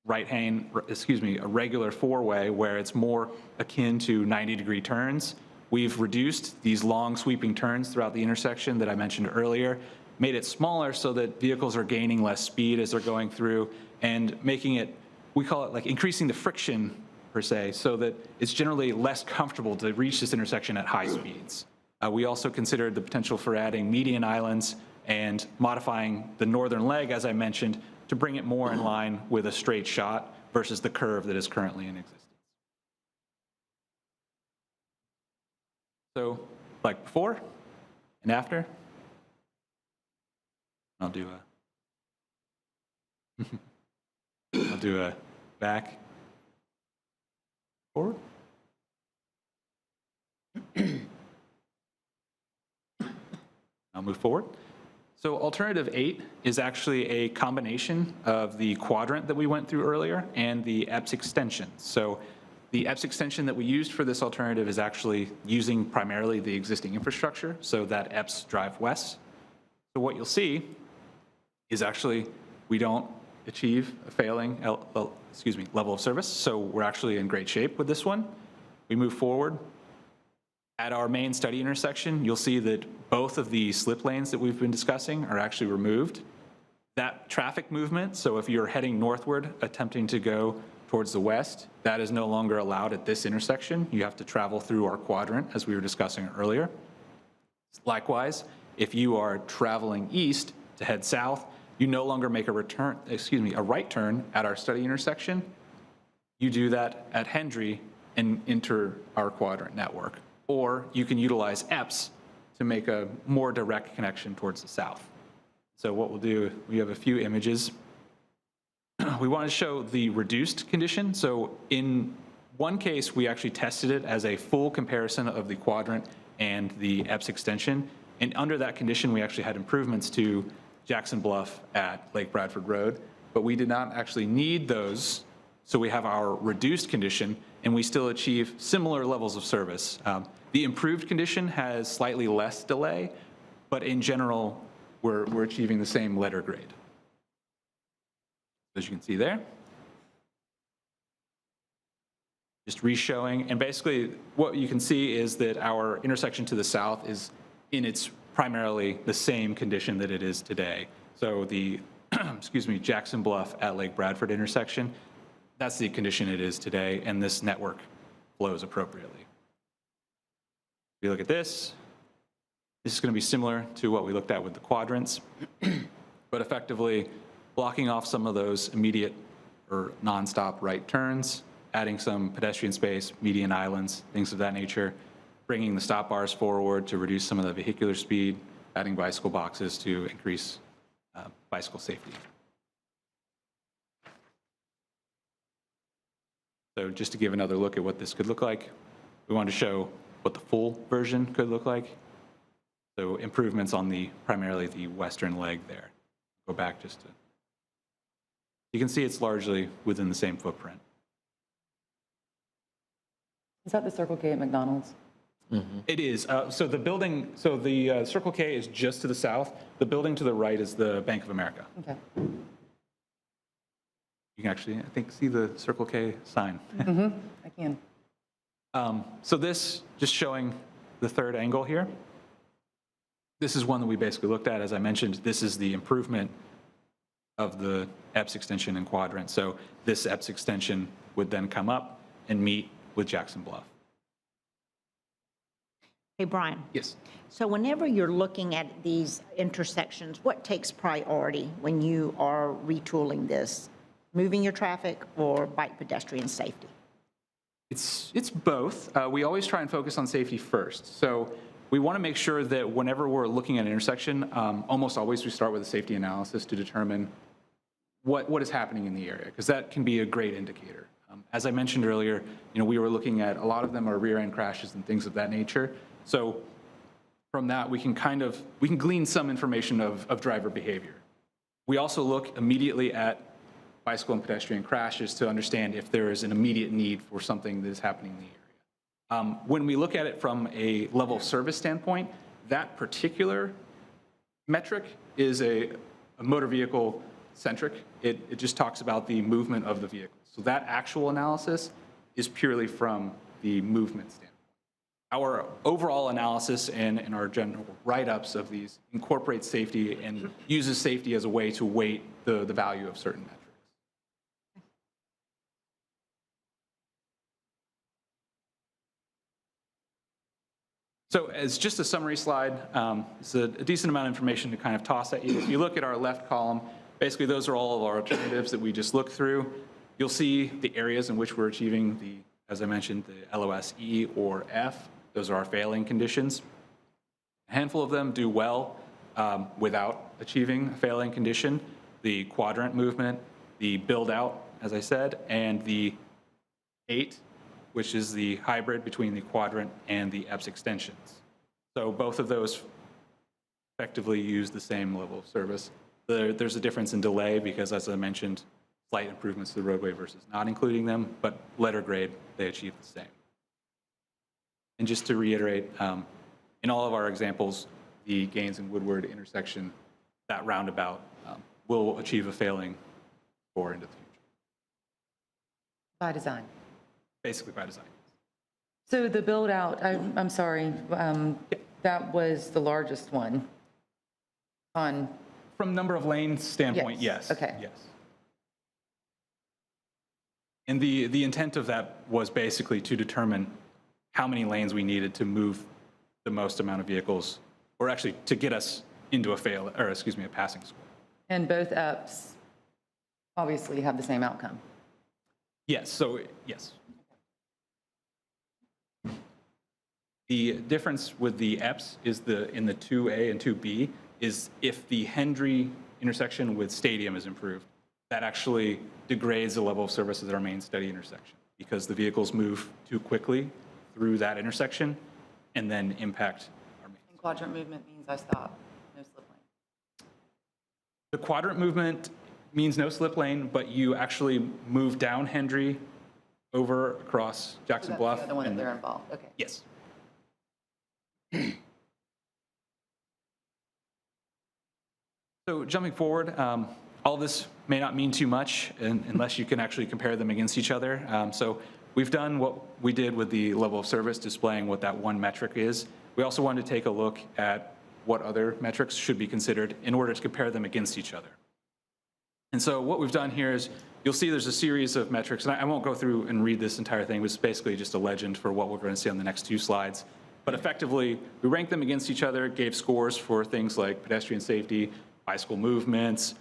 a regular 4-way where it's more akin to 90-degree turns. We've reduced these long sweeping turns throughout the intersection that I mentioned earlier, made it smaller so that vehicles are gaining less speed as they're going through, and making it, we call it like increasing the friction per se, so that it's generally less comfortable to reach this intersection at high speeds. We also considered the potential for adding median islands and modifying the northern leg, as I mentioned, to bring it more in line with a straight shot versus the curve that is currently in existence. So like before and after, I'll do a back, forward. I'll move forward. So alternative 8 is actually a combination of the quadrant that we went through earlier and the EPS extension. So the EPS extension that we used for this alternative is actually using primarily the existing infrastructure, so that EPS drive west. So what you'll see is actually we don't achieve a failing level of service, so we're actually in great shape with this one. We move forward. At our main study intersection, you'll see that both of the slip lanes that we've been discussing are actually removed. That traffic movement, so if you're heading northward, attempting to go towards the west, that is no longer allowed at this intersection. You have to travel through our quadrant, as we were discussing earlier. Likewise, if you are traveling east to head south, you no longer make a right turn at our study intersection. You do that at Hendry and enter our quadrant network. Or you can utilize EPS to make a more direct connection towards the south. So what we'll do, we have a few images. We want to show the reduced condition. So in one case, we actually tested it as a full comparison of the quadrant and the EPS extension. And under that condition, we actually had improvements to Jackson Bluff at Lake Bradford Road, but we did not actually need those. So we have our reduced condition, and we still achieve similar levels of service. The improved condition has slightly less delay, but in general, we're achieving the same letter grade. As you can see there. Just re-showing, and basically what you can see is that our intersection to the south is in its primarily the same condition that it is today. So the, Jackson Bluff at Lake Bradford intersection, that's the condition it is today, and this network flows appropriately. If you look at this is going to be similar to what we looked at with the quadrants, but effectively blocking off some of those immediate or nonstop right turns, adding some pedestrian space, median islands, things of that nature, bringing the stop bars forward to reduce some of the vehicular speed, adding bicycle boxes to increase bicycle safety. So just to give another look at what this could look like, we wanted to show what the full version could look like. So improvements on primarily the western leg there. Go back just to, you can see it's largely within the same footprint. Is that the Circle K at McDonald's? Mm-hmm. It is. So the building, so the Circle K is just to the south. The building to the right is the Bank of America. Okay. You can actually, I think, see the Circle K sign. Mm-hmm. I can. So this, just showing the third angle here. This is one that we basically looked at. As I mentioned, this is the improvement of the EPS extension and quadrant. So this EPS extension would then come up and meet with Jackson Bluff. Hey, Brian. Yes. So whenever you're looking at these intersections, what takes priority when you are retooling this? Moving your traffic or bike pedestrian safety? It's both. We always try and focus on safety first. So we want to make sure that whenever we're looking at an intersection, almost always we start with a safety analysis to determine what is happening in the area, because that can be a great indicator. As I mentioned earlier, we were looking at a lot of them are rear end crashes and things of that nature. So from that, we can glean some information of driver behavior. We also look immediately at bicycle and pedestrian crashes to understand if there is an immediate need for something that is happening in the area. When we look at it from a level of service standpoint, that particular metric is a motor vehicle centric. It just talks about the movement of the vehicle. So that actual analysis is purely from the movement standpoint. Our overall analysis and our general write-ups of these incorporates safety and uses safety as a way to weight the value of certain metrics. So as just a summary slide, it's a decent amount of information to kind of toss at you. If you look at our left column, basically those are all of our alternatives that we just looked through. You'll see the areas in which we're achieving the, as I mentioned, the LOS E or F. Those are our failing conditions. A handful of them do well without achieving a failing condition. The quadrant movement, the build out, as I said, and the 8, which is the hybrid between the quadrant and the EPS extensions. So both of those effectively use the same level of service. There's a difference in delay because, as I mentioned, slight improvements to the roadway versus not including them, but letter grade, they achieve the same. And just to reiterate, in all of our examples, the Gaines and Woodward intersection, that roundabout will achieve a failing score into the future, By design. basically by design. So the build out, I'm sorry, that was the largest one on, From number of lanes standpoint, Yes, yes. okay. Yes. And the intent of that was basically to determine how many lanes we needed to move the most amount of vehicles, or actually to get us into a passing score. and both apps obviously have the same outcome. Yes, so, yes. The difference with the EPS is in the 2A and 2B is if the Hendry intersection with Stadium is improved, that actually degrades the level of service at our main steady intersection because the vehicles move too quickly through that intersection and then impact our main. And quadrant movement means I stop, no slip lane. The quadrant movement means no slip lane, but you actually move down Hendry over across Jackson So Bluff. that's the other one that and they're involved, okay. Yes. So jumping forward, all of this may not mean too much unless you can actually compare them against each other. So we've done what we did with the level of service, displaying what that one metric is. We also wanted to take a look at what other metrics should be considered in order to compare them against each other. And so what we've done here is you'll see there's a series of metrics, and I won't go through and read this entire thing. It's basically just a legend for what we're going to see on the next two slides. But effectively, we ranked them against each other, gave scores for things like pedestrian safety, bicycle movements,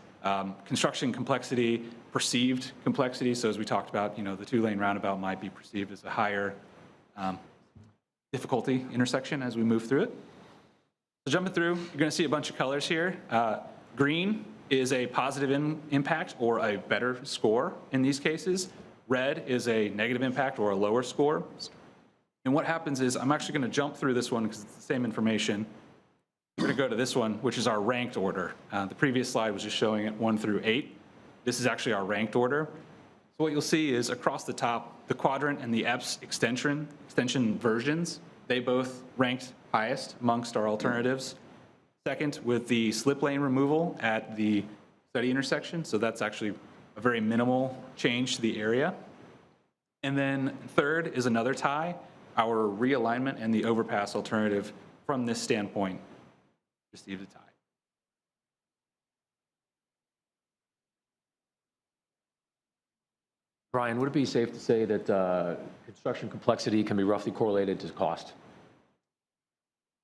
construction complexity, perceived complexity. So as we talked about, the two-lane roundabout might be perceived as a higher difficulty intersection as we move through it. So jumping through, you're going to see a bunch of colors here. Green is a positive impact or a better score in these cases. Red is a negative impact or a lower score. And what happens is I'm actually going to jump through this one because it's the same information. We're going to go to this one, which is our ranked order. The previous slide was just showing it 1 through 8. This is actually our ranked order. So what you'll see is across the top, the quadrant and the EPS extension versions, they both ranked highest amongst our alternatives. Second, with the slip lane removal at the study intersection. So that's actually a very minimal change to the area. And then third is another tie, our realignment and the overpass alternative from this standpoint received a tie. Brian, would it be safe to say that construction complexity can be roughly correlated to cost?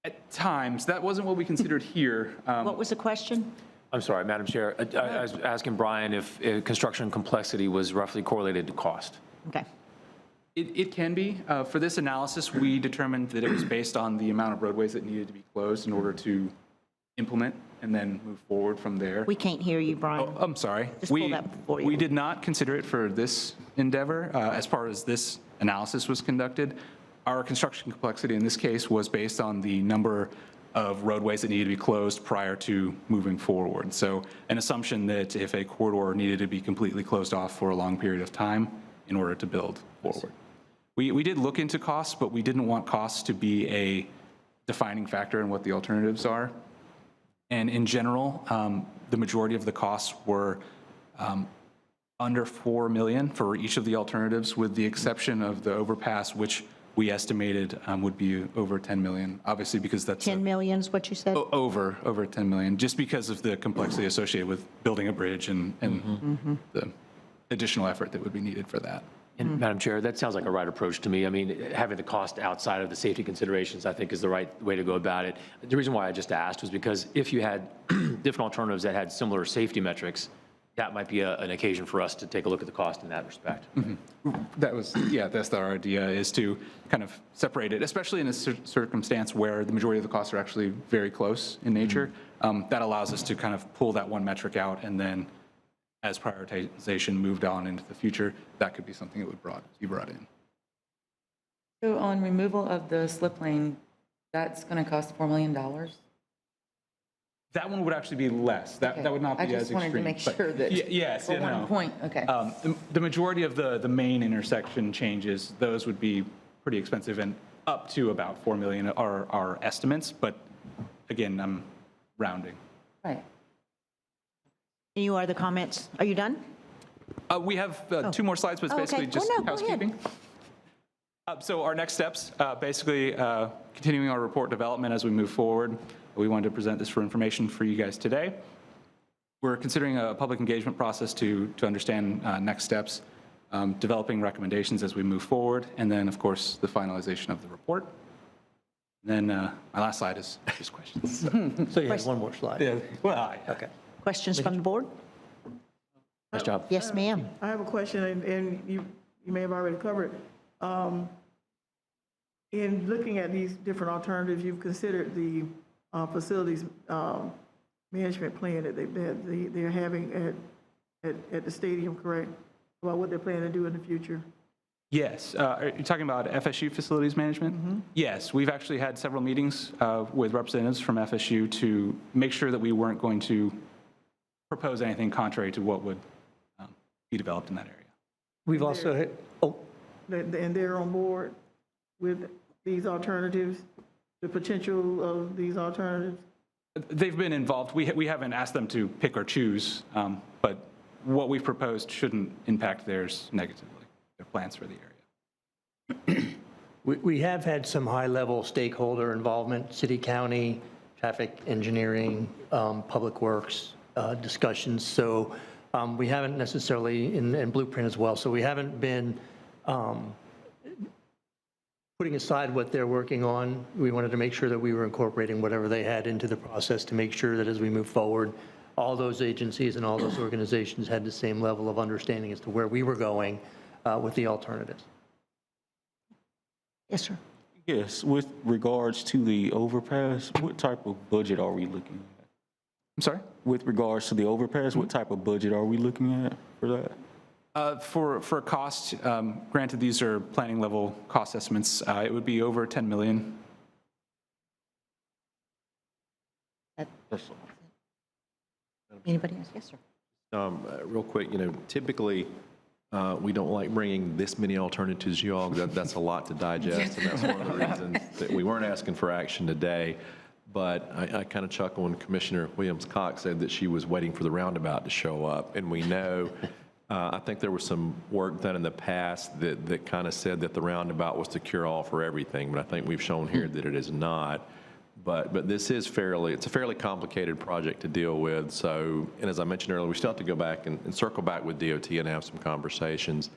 At times, that wasn't what we considered here. What was the question? I'm sorry, Madam Chair. I was asking Brian if construction complexity was roughly correlated to cost. Okay. It can be. For this analysis, we determined that it was based on the amount of roadways that needed to be closed in order to implement and then move forward from there. We can't hear you, Brian. Oh, I'm sorry. Just pull that before you. We did not consider it for this endeavor as far as this analysis was conducted. Our construction complexity in this case was based on the number of roadways that needed to be closed prior to moving forward. So an assumption that if a corridor needed to be completely closed off for a long period of time in order to build forward. We did look into costs, but we didn't want costs to be a defining factor in what the alternatives are. And in general, the majority of the costs were under $4 million for each of the alternatives, with the exception of the overpass, which we estimated would be over 10 million, obviously because that's 10 million is what you said? over 10 million, just because of the complexity associated with building a bridge and the additional effort that would be needed for that. And Madam Chair, that sounds like a right approach to me. I mean, having the cost outside of the safety considerations, I think, is the right way to go about it. The reason why I just asked was because if you had different alternatives that had similar safety metrics, that might be an occasion for us to take a look at the cost in that respect. That was, yeah, that's our idea, is to kind of separate it, especially in a circumstance where the majority of the costs are actually very close in nature. That allows us to kind of pull that one metric out, and then as prioritization moved on into the future, that could be something that would be brought in. So on removal of the slip lane, that's going to cost $4 million? That one would actually be less. That would not be I as just extreme. wanted to make but- sure that. Yes, For yeah, one no. point, okay. The majority of the main intersection changes, those would be pretty expensive, and up to about 4 million are our estimates, but again, I'm rounding. Right. Any other comments? Are you done? We have 2 more slides, but it's Oh, basically okay. just Oh, no, go ahead. housekeeping. So our next steps, basically continuing our report development as we move forward. We wanted to present this for information for you guys today. We're considering a public engagement process to understand next steps, developing recommendations as we move forward, and then, of course, the finalization of the report. Then my last slide is just questions. So you have one more slide. Yeah, well, Okay. Questions from the board? Nice job. Yes, ma'am. I have a question, and you may have already covered it. In looking at these different alternatives, you've considered the facilities management plan that they're having at the stadium, correct? About what they're planning to do in the future? Yes. Are you talking about FSU facilities management? Yes. We've actually had several meetings with representatives from FSU to make sure that we weren't going to propose anything contrary to what would be developed in that area. We've also hit, And they're on board with these alternatives, the potential of these alternatives? They've been involved. We haven't asked them to pick or choose, but what we've proposed shouldn't impact theirs negatively, their plans for the area. we have had some high-level stakeholder involvement, city, county, traffic engineering, public works discussions. So we haven't necessarily, and Blueprint as well, so we haven't been putting aside what they're working on. We wanted to make sure that we were incorporating whatever they had into the process to make sure that as we move forward, all those agencies and all those organizations had the same level of understanding as to where we were going with the alternatives. Yes, sir. Yes, with regards to the overpass, what type of budget are we looking at? I'm sorry? With regards to the overpass, what type of budget are we looking at for that? For cost, granted, these are planning level cost estimates, it would be over 10 million. Anybody else? Yes, sir. Real quick, typically, we don't like bringing this many alternatives to you all. That's a lot to digest, and that's one of the reasons that we weren't asking for action today. But I kind of chuckle when Commissioner Williams-Cox said that she was waiting for the roundabout to show up. And we know, I think there was some work done in the past that kind of said that the roundabout was the cure-all for everything. But I think we've shown here that it is not. But this is it's a fairly complicated project to deal with. So, and as I mentioned earlier, we still have to go back and circle back with DOT and have some conversations.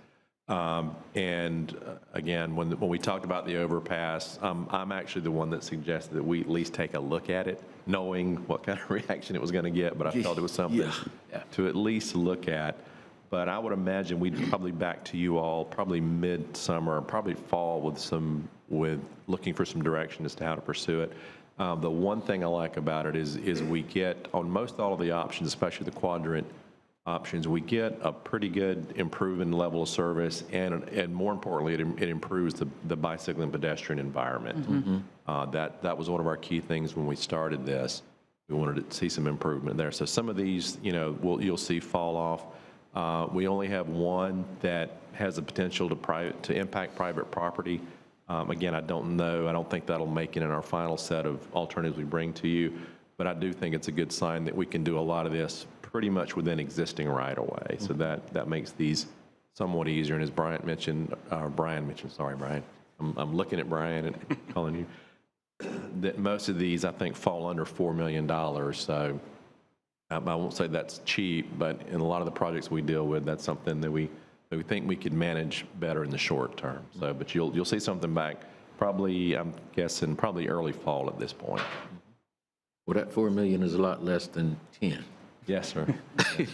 Again, when we talked about the overpass, I'm actually the one that suggested that we at least take a look at it, knowing what kind of reaction it was going to get. But I felt it was something to at least look at. But I would imagine we'd probably back to you all probably midsummer, probably fall with looking for some direction as to how to pursue it. The one thing I like about it is we get on most all of the options, especially the quadrant options, we get a pretty good improvement in level of service, and more importantly, it improves the bicycle and pedestrian environment. That was one of our key things when we started this. We wanted to see some improvement there. So some of these, you'll see fall off. We only have one that has the potential to impact private property. Again, I don't know. I don't think that'll make it in our final set of alternatives we bring to you, but I do think it's a good sign that we can do a lot of this pretty much within existing right-of-way. So that makes these somewhat easier. And as Brian mentioned, sorry, Brian. I'm looking at Brian and calling you. That most of these, I think, fall under $4 million. So I won't say that's cheap, but in a lot of the projects we deal with, that's something that we think we could manage better in the short term. So, but you'll see something back probably, I'm guessing, probably early fall at this point. Well, that 4 million is a lot less than 10. Yes, sir.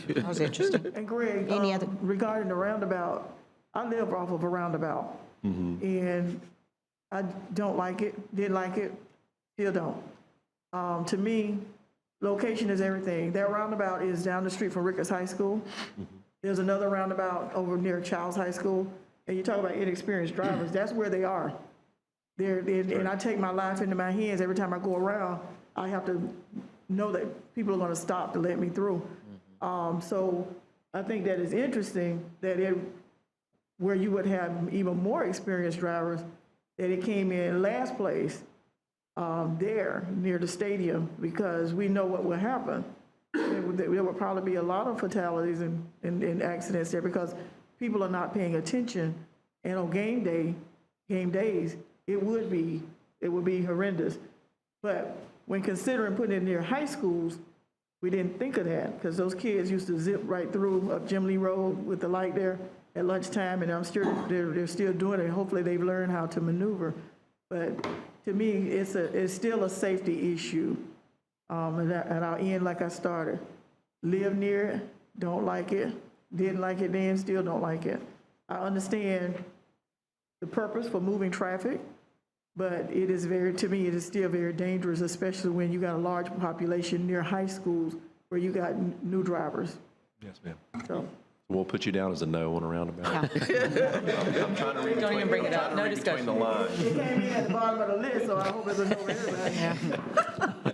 That was interesting. And Greg, Any other- regarding the roundabout, I live off of a roundabout. And I don't like it, didn't like it, still don't. To me, location is everything. That roundabout is down the street from Ricketts High School. There's another roundabout over near Childs High School. And you talk about inexperienced drivers, that's where they are. And I take my life into my hands every time I go around. I have to know that people are going to stop to let me through. So I think that is interesting that where you would have even more experienced drivers, that it came in last place there near the stadium, because we know what will happen. There will probably be a lot of fatalities and accidents there because people are not paying attention. And on game days, it would be horrendous. But when considering putting it near high schools, we didn't think of that because those kids used to zip right through up Jim Lee Road with the light there at lunchtime, and I'm sure they're still doing it. Hopefully they've learned how to maneuver. But to me, it's still a safety issue. And I'll end like I started. Live near it, don't like it, didn't like it then, still don't like it. I understand the purpose for moving traffic, but it is to me, it is still very dangerous, especially when you got a large population near high schools where you got new drivers. Yes, ma'am. So. We'll put you down as a no on a roundabout. Don't even bring it up, no discussion. It came in at the bottom of the list, so I hope it's a no for everybody.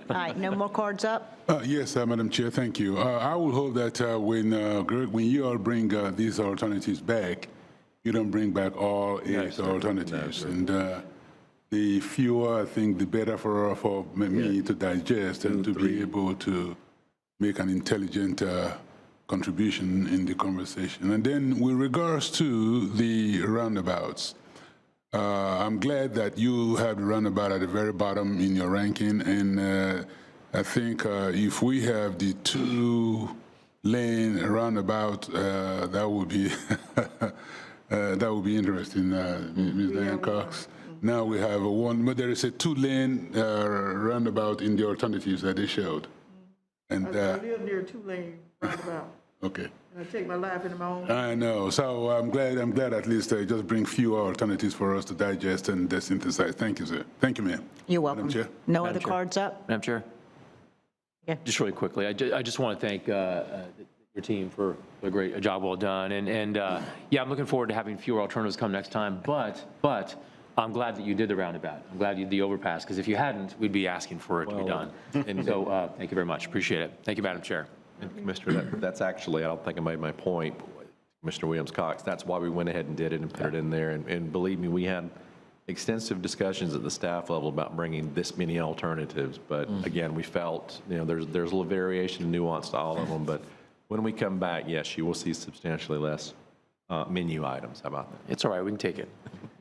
All right, no more cards up? Yes, Madam Chair, thank you. I will hope that when you all bring these alternatives back, you don't bring back all 8 alternatives. And the fewer, I think, the better for me to digest and to be able to make an intelligent contribution in the conversation. And then with regards to the roundabouts, I'm glad that you have the roundabout at the very bottom in your ranking, and I think if we have the 2-lane roundabout, that would be that would be interesting, Ms. Diane Cox. Now we have but there is a 2-lane roundabout in the alternatives that they showed. And I live near a 2-lane roundabout. Okay. And I take my life into my own. I know. So I'm glad at least they just bring fewer alternatives for us to digest and synthesize. Thank you, sir. Thank you, ma'am. You're welcome. Madam Chair. No Madam other Chair. cards up? Madam Chair? Yeah. Just really quickly, I just want to thank your team for a great job well done. And yeah, I'm looking forward to having fewer alternatives come next time, but I'm glad that you did the roundabout. I'm glad you did the overpass, because if you hadn't, we'd be asking for it to be done. And so thank you very much. Appreciate it. Thank you, Madam Chair. And Commissioner, that's actually, I don't think I made my point, Commissioner Williams-Cox, that's why we went ahead and did it and put it in there. And believe me, we had extensive discussions at the staff level about bringing this many alternatives. But again, we felt, there's a little variation and nuance to all of them. But when we come back, yes, you will see substantially less menu items. How about that? It's all right. We can take it.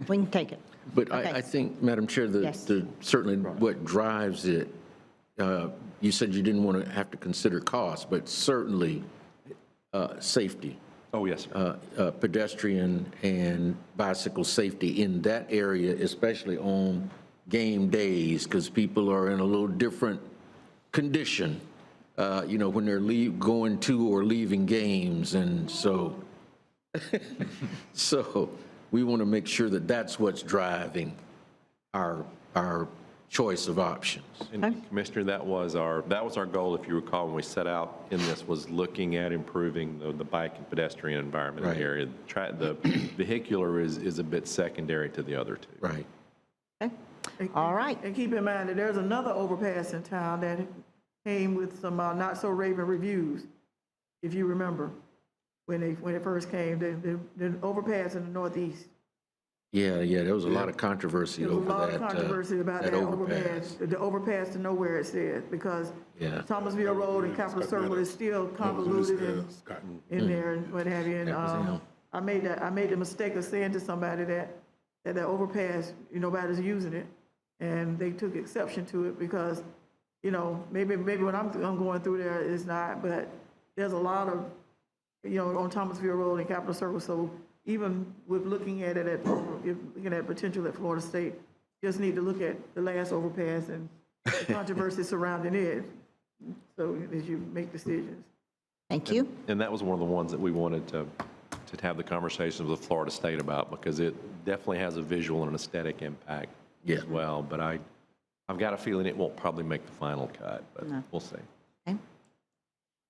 We can take it. But Okay. I think, Madam Chair, Yes. certainly what drives it, you said you didn't want to have to consider cost, but certainly safety. Oh, yes, sir. Pedestrian and bicycle safety in that area, especially on game days, because people are in a little different condition, when they're going to or leaving games. And so, we want to make sure that that's what's driving our choice of options. And Commissioner, that was our goal, if you recall, when we set out in this, was looking at improving the bike and pedestrian environment in the area. The vehicular is a bit secondary to the other two. Right. Okay. All right. And keep in mind that there's another overpass in town that came with some not-so-raving reviews, if you remember, when it first came, the overpass in the northeast. Yeah, there was a lot of controversy There was over a lot that. of controversy about that overpass. The overpass to nowhere, it said, because Thomasville Road and Capitol Circle is still convoluted in there and what have you. And I made the mistake of saying to somebody that overpass, nobody's using it, and they took exception to it because, maybe when I'm going through there, it's not, but there's a lot of, on Thomasville Road and Capitol Circle. So even with looking at it looking at potential at Florida State, just need to look at the last overpass and the controversy surrounding it, so as you make decisions. Thank you. And that was one of the ones that we wanted to have the conversations with Florida State about, because it definitely has a visual and an aesthetic impact as well. But I've got a feeling it won't probably make the final cut, but we'll see. Okay.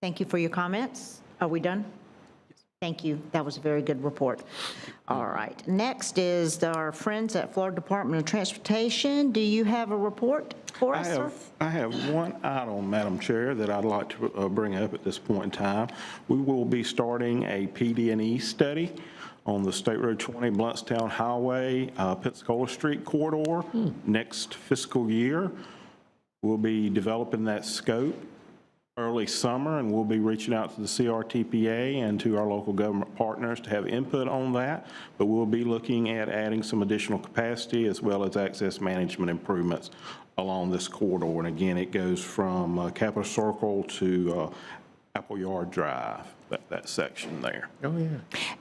Thank you for your comments. Are we done? Thank you. That was a very good report. All right. Next is our friends at Florida Department of Transportation. Do you have a report for us, sir? I have one item, Madam Chair, that I'd like to bring up at this point in time. We will be starting a PD&E study on the State Road 20 Bluntstown Highway, Pensacola Street corridor next fiscal year. We'll be developing that scope early summer, and we'll be reaching out to the CRTPA and to our local government partners to have input on that. But we'll be looking at adding some additional capacity as well as access management improvements along this corridor. And again, it goes from Capitol Circle to Appleyard Drive, that section there. Oh, yeah.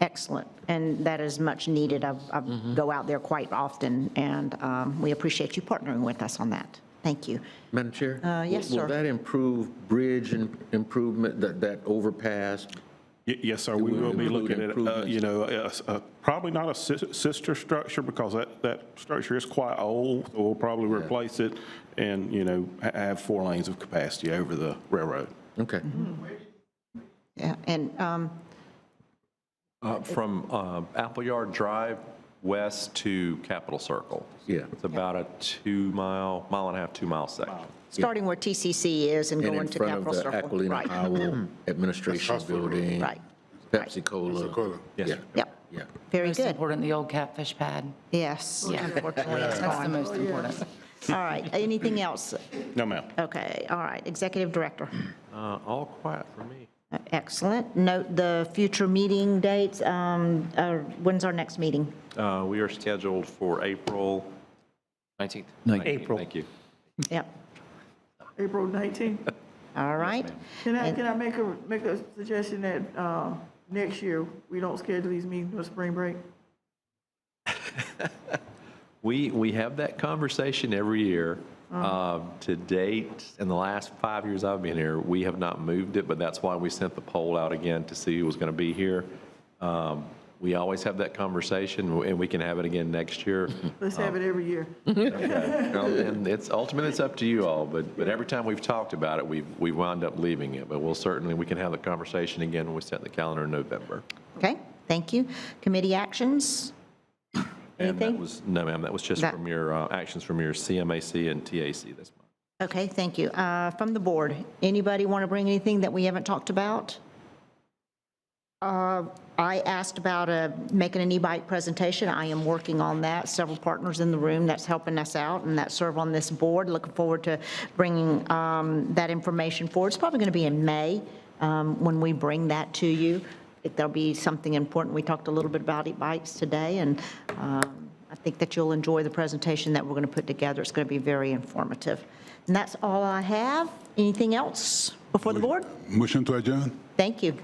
Excellent. And that is much needed. I go out there quite often, and we appreciate you partnering with us on that. Thank you. Madam Chair? Yes, sir. Will that improve bridge improvement, that overpass? Yes, sir. We will be looking at, probably not a sister structure because that structure is quite old. So we'll probably replace it and, have 4 lanes of capacity over the railroad. Okay. Yeah, and From Appleyard Drive west to Capitol Circle. Yeah. It's about a 2-mile, mile and a half, 2-mile section. starting where TCC is and going to Capitol And in Circle. front of the Aquilina Right. Howell Administration Building. Right. Pepsi-Cola. Yes, sir. Yep. Yeah. Very Most good. important, the old catfish pad. Yes, Yeah. unfortunately, it's That's the gone. most important. All right, anything else? No, ma'am. Okay, all right, Executive Director. All quiet for me. Excellent. Note the future meeting dates. When's our next meeting? We are scheduled for April 19th. April. Thank you. Yep, April 19th. all right. Can I make a suggestion that next year, we don't schedule these meetings for spring break? We have that conversation every year. To date, in the last 5 years I've been here, we have not moved it, but that's why we sent the poll out again to see who was going to be here. We always have that conversation, and we can have it again next year. Let's have it every year. And ultimately, it's up to you all, but every time we've talked about it, we wound up leaving it. But we can have the conversation again when we set the calendar in November. Okay, thank you. Committee actions? And Anything? no, ma'am, that was just That- from your actions from your CMAC and TAC this month. Okay, thank you. From the board, anybody want to bring anything that we haven't talked about? I asked about making an e-bike presentation. I am working on that. Several partners in the room that's helping us out and that serve on this board. Looking forward to bringing that information forward. It's probably going to be in May when we bring that to you. There'll be something important. We talked a little bit about e-bikes today, and I think that you'll enjoy the presentation that we're going to put together. It's going to be very informative. And that's all I have. Anything else before the board? Motion to adjourn? Thank you.